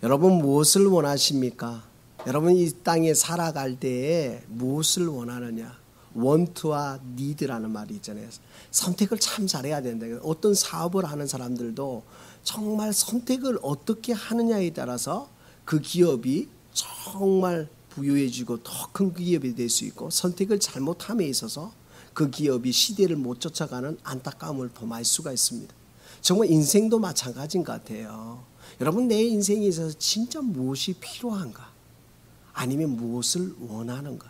여러분 무엇을 원하십니까? 여러분 이 땅에 살아갈 때에 무엇을 원하느냐? 원투와 니드라는 말이 있잖아요. 선택을 참 잘해야 된다. 어떤 사업을 하는 사람들도 정말 선택을 어떻게 하느냐에 따라서 그 기업이 정말 부유해지고 더 큰 기업이 될 수 있고, 선택을 잘못함에 있어서 그 기업이 시대를 못 쫓아가는 안타까움을 범할 수가 있습니다. 정말 인생도 마찬가지인 것 같아요. 여러분 내 인생에 있어서 진짜 무엇이 필요한가? 아니면 무엇을 원하는가?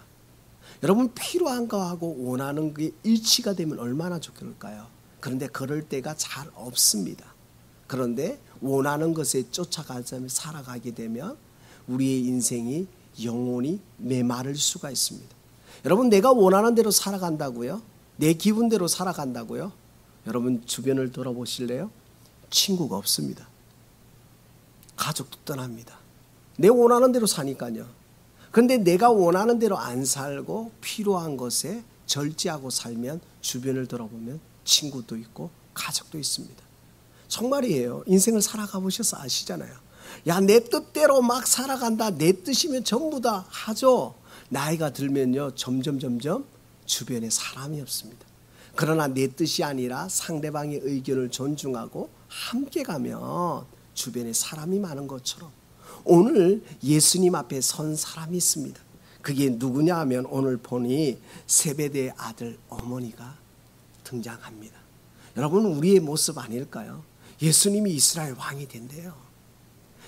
여러분 필요한 거하고 원하는 게 일치가 되면 얼마나 좋을까요? 그런데 그럴 때가 잘 없습니다. 그런데 원하는 것에 쫓아가서 살아가게 되면 우리의 인생이 영원히 메마를 수가 있습니다. 여러분 내가 원하는 대로 살아간다고요? 내 기분대로 살아간다고요? 여러분 주변을 돌아보실래요? 친구가 없습니다. 가족도 떠납니다. 내 원하는 대로 사니까요. 그런데 내가 원하는 대로 안 살고 필요한 것에 절제하고 살면 주변을 돌아보면 친구도 있고 가족도 있습니다. 정말이에요. 인생을 살아가 보셔서 아시잖아요. 야, 내 뜻대로 막 살아간다. 내 뜻이면 전부 다 하죠. 나이가 들면요 점점 주변에 사람이 없습니다. 그러나 내 뜻이 아니라 상대방의 의견을 존중하고 함께 가면 주변에 사람이 많은 것처럼 오늘 예수님 앞에 선 사람이 있습니다. 그게 누구냐 하면 오늘 보니 세베대의 아들 어머니가 등장합니다. 여러분 우리의 모습 아닐까요? 예수님이 이스라엘 왕이 된대요.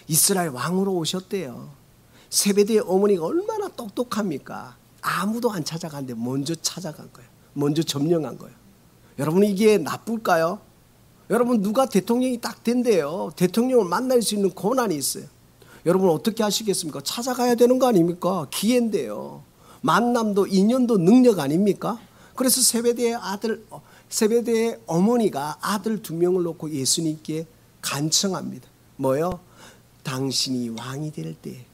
이스라엘 왕으로 오셨대요. 세베대의 어머니가 얼마나 똑똑합니까? 아무도 안 찾아갔는데 먼저 찾아간 거예요. 먼저 점령한 거예요. 여러분 이게 나쁠까요? 여러분 누가 대통령이 딱 된대요. 대통령을 만날 수 있는 권한이 있어요. 여러분 어떻게 하시겠습니까? 찾아가야 되는 거 아닙니까? 기회인데요. 만남도 인연도 능력 아닙니까? 그래서 세베대의 어머니가 아들 2명을 놓고 예수님께 간청합니다. 뭐요? 당신이 왕이 될 때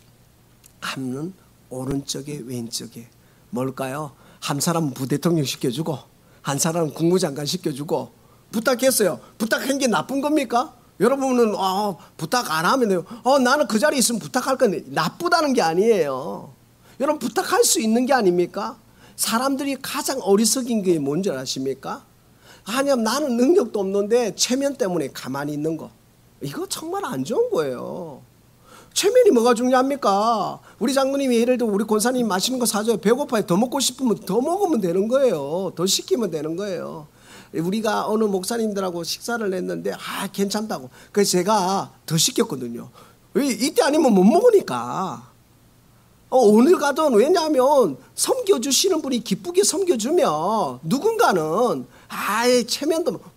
한은 오른쪽에 왼쪽에 뭘까요? 한 사람은 부대통령 시켜주고 한 사람은 국무장관 시켜주고 부탁했어요. 부탁한 게 나쁜 겁니까? 여러분은 부탁 안 하면 나는 그 자리에 있으면 부탁할 건데 나쁘다는 게 아니에요. 여러분 부탁할 수 있는 게 아닙니까? 사람들이 가장 어리석인 게 뭔지 아십니까? 아니면 나는 능력도 없는데 체면 때문에 가만히 있는 거. 이거 정말 안 좋은 거예요. 체면이 뭐가 중요합니까? 우리 장로님이 예를 들어 우리 권사님 맛있는 거 사줘요. 배고파요. 더 먹고 싶으면 더 먹으면 되는 거예요. 더 시키면 되는 거예요. 우리가 어느 목사님들하고 식사를 했는데 괜찮다고. 그래서 제가 더 시켰거든요. 이때 아니면 못 먹으니까. 오늘 가든 왜냐하면 섬겨주시는 분이 기쁘게 섬겨주면 누군가는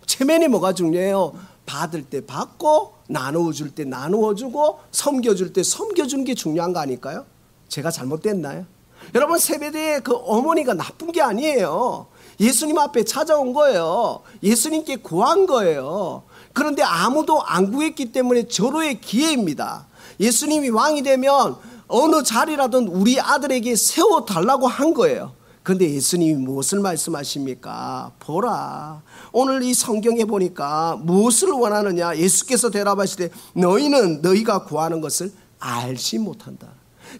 체면이 뭐가 중요해요? 받을 때 받고 나누어줄 때 나누어주고 섬겨줄 때 섬겨주는 게 중요한 거 아닐까요? 제가 잘못됐나요? 여러분 세베대의 그 어머니가 나쁜 게 아니에요. 예수님 앞에 찾아온 거예요. 예수님께 구한 거예요. 그런데 아무도 안 구했기 때문에 절호의 기회입니다. 예수님이 왕이 되면 어느 자리라든 우리 아들에게 세워달라고 한 거예요. 그런데 예수님이 무엇을 말씀하십니까? 보라, 오늘 이 성경에 보니까 무엇을 원하느냐? 예수께서 대답하시되 너희는 너희가 구하는 것을 알지 못한다.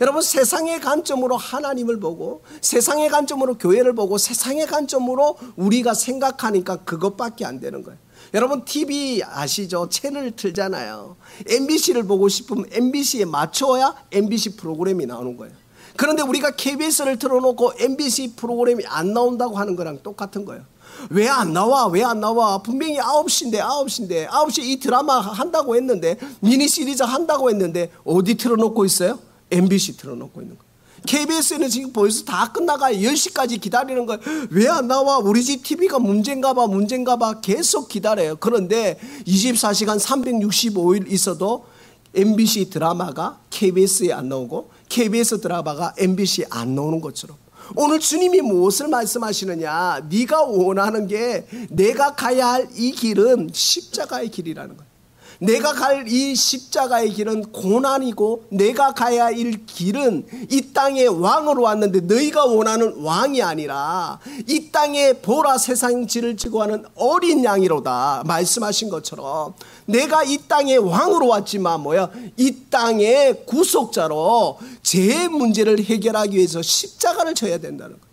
여러분 세상의 관점으로 하나님을 보고 세상의 관점으로 교회를 보고 세상의 관점으로 우리가 생각하니까 그것밖에 안 되는 거예요. 여러분 TV 아시죠? 채널을 틀잖아요. MBC를 보고 싶으면 MBC에 맞춰야 MBC 프로그램이 나오는 거예요. 그런데 우리가 KBS를 틀어놓고 MBC 프로그램이 안 나온다고 하는 거랑 똑같은 거예요. 왜 안 나와? 왜 안 나와? 분명히 9시에 이 드라마 한다고 했는데 미니 시리즈 한다고 했는데 어디 틀어놓고 있어요? MBC 틀어놓고 있는 거예요. KBS는 지금 벌써 다 끝나가요. 10시까지 기다리는 거예요. 왜 안 나와? 우리 집 TV가 문제인가 봐 계속 기다려요. 그런데 24시간 365일 있어도 MBC 드라마가 KBS에 안 나오고 KBS 드라마가 MBC에 안 나오는 것처럼 오늘 주님이 무엇을 말씀하시느냐? 네가 원하는 게 내가 가야 할 이 길은 십자가의 길이라는 거예요. 내가 갈 이 십자가의 길은 고난이고 내가 가야 할 길은 이 땅의 왕으로 왔는데 너희가 원하는 왕이 아니라 이 땅에 보라 세상 질을 지고 하는 어린 양이로다 말씀하신 것처럼 내가 이 땅의 왕으로 왔지만 이 땅의 구속자로 제 문제를 해결하기 위해서 십자가를 져야 된다는 거예요.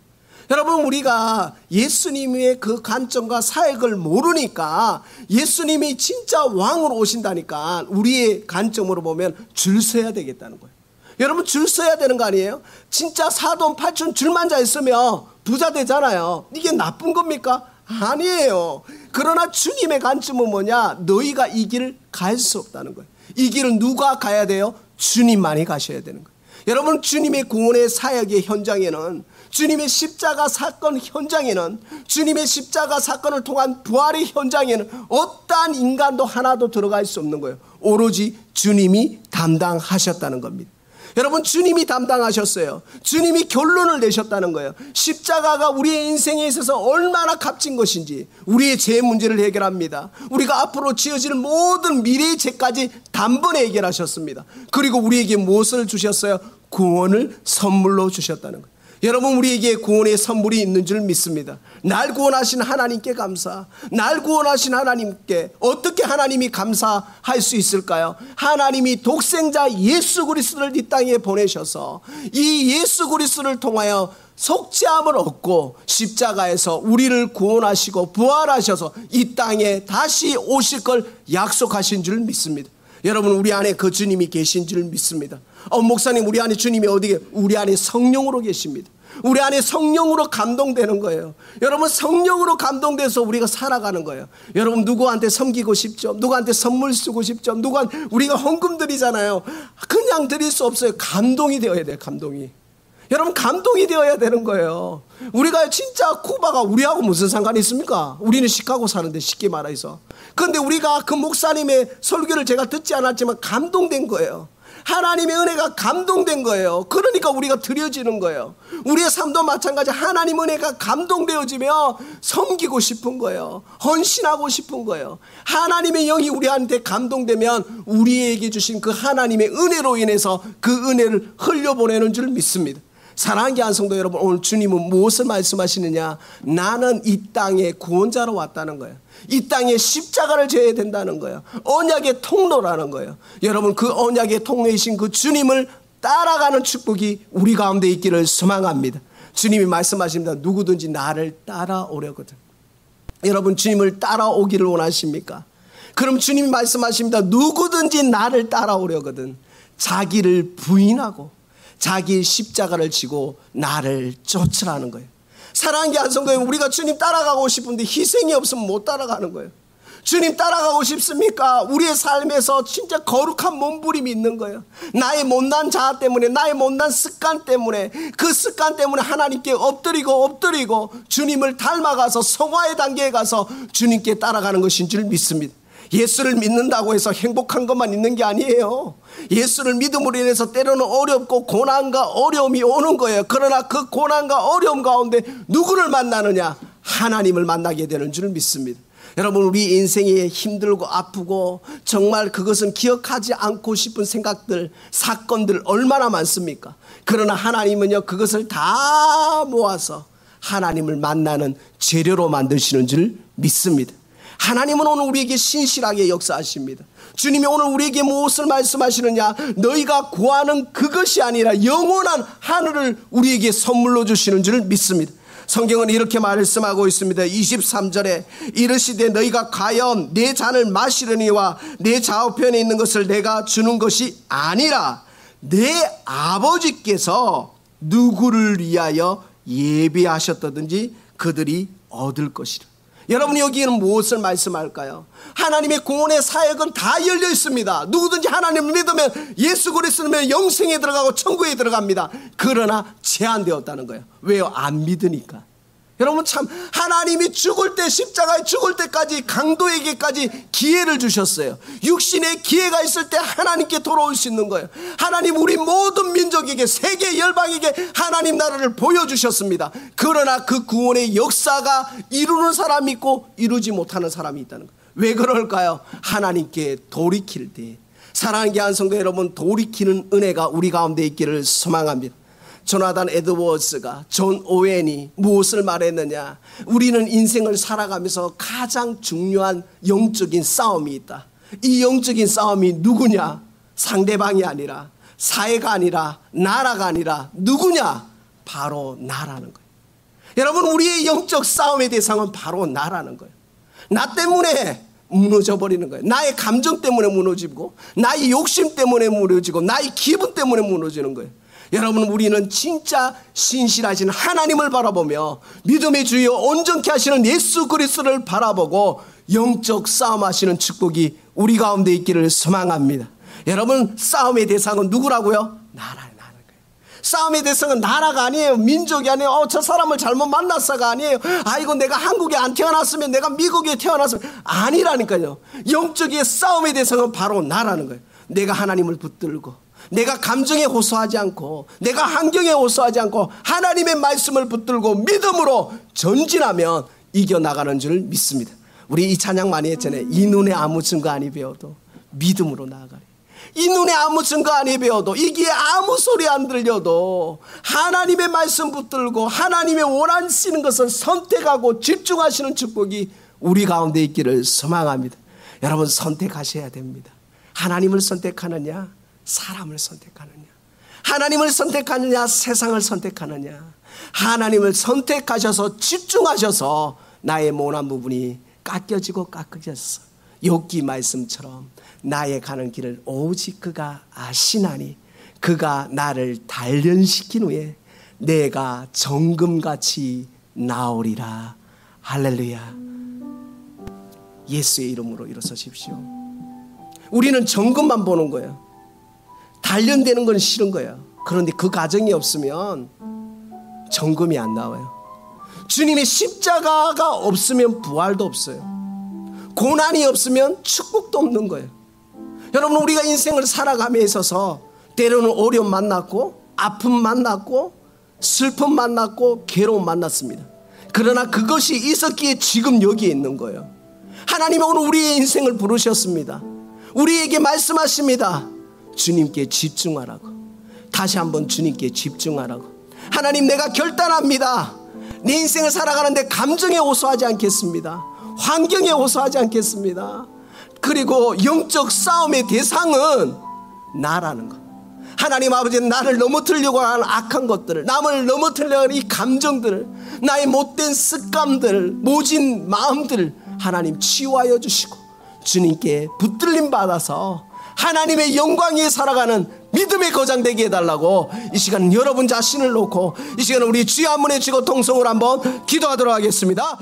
여러분, 우리가 예수님의 그 관점과 사역을 모르니까 예수님이 진짜 왕으로 오신다니까 우리의 관점으로 보면 줄 서야 되겠다는 거예요. 여러분, 줄 서야 되는 거 아니에요? 진짜 사돈 팔촌 줄만 잘 서면 부자 되잖아요. 이게 나쁜 겁니까? 아니에요. 그러나 주님의 관점은 뭐냐? 너희가 이 길을 갈 수 없다는 거예요. 이 길은 누가 가야 돼요? 주님만이 가셔야 되는 거예요. 여러분, 주님의 구원의 사역의 현장에는, 주님의 십자가 사건 현장에는, 주님의 십자가 사건을 통한 부활의 현장에는 어떠한 인간도 하나도 들어갈 수 없는 거예요. 오로지 주님이 담당하셨다는 겁니다. 여러분, 주님이 담당하셨어요. 주님이 결론을 내셨다는 거예요. 십자가가 우리의 인생에 있어서 얼마나 값진 것인지 우리의 죄 문제를 해결합니다. 우리가 앞으로 지어질 모든 미래의 죄까지 단번에 해결하셨습니다. 그리고 우리에게 무엇을 주셨어요? 구원을 선물로 주셨다는 거예요. 여러분, 우리에게 구원의 선물이 있는 줄 믿습니다. 날 구원하신 하나님께 감사. 날 구원하신 하나님께 어떻게 하나님이 감사할 수 있을까요? 하나님이 독생자 예수 그리스도를 이 땅에 보내셔서 이 예수 그리스도를 통하여 속죄함을 얻고 십자가에서 우리를 구원하시고 부활하셔서 이 땅에 다시 오실 걸 약속하신 줄 믿습니다. 여러분, 우리 안에 그 주님이 계신 줄 믿습니다. 목사님, 우리 안에 주님이 어디에? 우리 안에 성령으로 계십니다. 우리 안에 성령으로 감동되는 거예요. 여러분, 성령으로 감동돼서 우리가 살아가는 거예요. 여러분, 누구한테 섬기고 싶죠? 누구한테 선물 쓰고 싶죠? 우리가 헌금 드리잖아요. 그냥 드릴 수 없어요. 감동이 되어야 돼요. 감동이. 여러분, 감동이 되어야 되는 거예요. 우리가 진짜 쿠바가 우리하고 무슨 상관이 있습니까? 우리는 시카고 사는데, 쉽게 말해서. 그런데 우리가 그 목사님의 설교를 제가 듣지 않았지만 감동된 거예요. 하나님의 은혜가 감동된 거예요. 그러니까 우리가 드려지는 거예요. 우리의 삶도 마찬가지. 하나님 은혜가 감동되어지며 섬기고 싶은 거예요. 헌신하고 싶은 거예요. 하나님의 영이 우리한테 감동되면 우리에게 주신 그 하나님의 은혜로 인해서 그 은혜를 흘려보내는 줄 믿습니다. 사랑하는 귀한 성도 여러분, 오늘 주님은 무엇을 말씀하시느냐? 나는 이 땅에 구원자로 왔다는 거예요. 이 땅에 십자가를 져야 된다는 거예요. 언약의 통로라는 거예요. 여러분, 그 언약의 통로이신 그 주님을 따라가는 축복이 우리 가운데 있기를 소망합니다. 주님이 말씀하십니다. 누구든지 나를 따라오려거든. 여러분, 주님을 따라오기를 원하십니까? 그럼 주님이 말씀하십니다. 누구든지 나를 따라오려거든 자기를 부인하고 자기 십자가를 지고 나를 쫓으라는 거예요. 사랑하는 귀한 성도 여러분, 우리가 주님 따라가고 싶은데 희생이 없으면 못 따라가는 거예요. 주님 따라가고 싶습니까? 우리의 삶에서 진짜 거룩한 몸부림이 있는 거예요. 나의 못난 자아 때문에, 나의 못난 습관 때문에, 그 습관 때문에 하나님께 엎드리고 주님을 닮아가서 성화의 단계에 가서 주님께 따라가는 것인 줄 믿습니다. 예수를 믿는다고 해서 행복한 것만 있는 게 아니에요. 예수를 믿음으로 인해서 때로는 어렵고 고난과 어려움이 오는 거예요. 그러나 그 고난과 어려움 가운데 누구를 만나느냐? 하나님을 만나게 되는 줄 믿습니다. 여러분, 우리 인생에 힘들고 아프고 정말 그것은 기억하지 않고 싶은 생각들, 사건들 얼마나 많습니까? 그러나 하나님은요, 그것을 다 모아서 하나님을 만나는 재료로 만드시는 줄 믿습니다. 하나님은 오늘 우리에게 신실하게 역사하십니다. 주님이 오늘 우리에게 무엇을 말씀하시느냐? 너희가 구하는 그것이 아니라 영원한 하늘을 우리에게 선물로 주시는 줄 믿습니다. 성경은 이렇게 말씀하고 있습니다. 23절에 이르시되 너희가 과연 내 잔을 마시려니와 내 좌우편에 있는 것을 내가 주는 것이 아니라 내 아버지께서 누구를 위하여 예비하셨다든지 그들이 얻을 것이라. 여러분, 여기에는 무엇을 말씀할까요? 하나님의 구원의 사역은 다 열려 있습니다. 누구든지 하나님을 믿으면, 예수 그리스도면 영생에 들어가고 천국에 들어갑니다. 그러나 제한되었다는 거예요. 왜요? 안 믿으니까. 여러분, 참 하나님이 죽을 때, 십자가에 죽을 때까지 강도에게까지 기회를 주셨어요. 육신의 기회가 있을 때 하나님께 돌아올 수 있는 거예요. 하나님 우리 모든 민족에게, 세계 열방에게 하나님 나라를 보여주셨습니다. 그러나 그 구원의 역사가 이루는 사람이 있고 이루지 못하는 사람이 있다는 거예요. 왜 그럴까요? 하나님께 돌이킬 때. 사랑하는 귀한 성도 여러분, 돌이키는 은혜가 우리 가운데 있기를 소망합니다. 조나단 에드워즈가, 존 오웬이 무엇을 말했느냐? 우리는 인생을 살아가면서 가장 중요한 영적인 싸움이 있다. 이 영적인 싸움이 누구냐? 상대방이 아니라, 사회가 아니라, 나라가 아니라 누구냐? 바로 나라는 거예요. 여러분, 우리의 영적 싸움의 대상은 바로 나라는 거예요. 나 때문에 무너져 버리는 거예요. 나의 감정 때문에 무너지고, 나의 욕심 때문에 무너지고, 나의 기분 때문에 무너지는 거예요. 여러분, 우리는 진짜 신실하신 하나님을 바라보며 믿음의 주여 온전케 하시는 예수 그리스도를 바라보고 영적 싸움하시는 축복이 우리 가운데 있기를 소망합니다. 여러분, 싸움의 대상은 누구라고요? 나라는 거예요. 싸움의 대상은 나라가 아니에요. 민족이 아니에요. 저 사람을 잘못 만났어가 아니에요. 아이고, 내가 한국에 안 태어났으면, 내가 미국에 태어났으면, 아니라니까요. 영적인 싸움의 대상은 바로 나라는 거예요. 내가 하나님을 붙들고, 내가 감정에 호소하지 않고, 내가 환경에 호소하지 않고 하나님의 말씀을 붙들고 믿음으로 전진하면 이겨나가는 줄 믿습니다. 우리 이 찬양 많이 했잖아요. 이 눈에 아무 증거 아니 배워도 믿음으로 나아가리. 이 눈에 아무 증거 아니 배워도, 이 귀에 아무 소리 안 들려도 하나님의 말씀 붙들고 하나님의 원하시는 것을 선택하고 집중하시는 축복이 우리 가운데 있기를 소망합니다. 여러분, 선택하셔야 됩니다. 하나님을 선택하느냐, 사람을 선택하느냐, 하나님을 선택하느냐, 세상을 선택하느냐. 하나님을 선택하셔서 집중하셔서 나의 모난 부분이 깎여지고 깎여져서 욥기 말씀처럼 나의 가는 길을 오직 그가 아시나니 그가 나를 단련시킨 후에 내가 정금같이 나오리라. 할렐루야. 예수의 이름으로 일어서십시오. 우리는 정금만 보는 거예요. 단련되는 건 싫은 거예요. 그런데 그 과정이 없으면 정금이 안 나와요. 주님의 십자가가 없으면 부활도 없어요. 고난이 없으면 축복도 없는 거예요. 여러분, 우리가 인생을 살아감에 있어서 때로는 어려움 만났고, 아픔 만났고, 슬픔 만났고, 괴로움 만났습니다. 그러나 그것이 있었기에 지금 여기에 있는 거예요. 하나님은 오늘 우리의 인생을 부르셨습니다. 우리에게 말씀하십니다. 주님께 집중하라고. 다시 한번 주님께 집중하라고. 하나님, 내가 결단합니다. 내 인생을 살아가는데 감정에 호소하지 않겠습니다. 환경에 호소하지 않겠습니다. 그리고 영적 싸움의 대상은 나라는 것. 하나님 아버지는 나를 넘어뜨리려고 하는 악한 것들을, 남을 넘어뜨리려고 하는 이 감정들을, 나의 못된 습관들, 모진 마음들을 하나님 치유하여 주시고 주님께 붙들림 받아서 하나님의 영광 위에 살아가는 믿음의 거장 되게 해달라고 이 시간 여러분 자신을 놓고 이 시간 우리 주의 한 분의 주고 통성으로 한번 기도하도록 하겠습니다.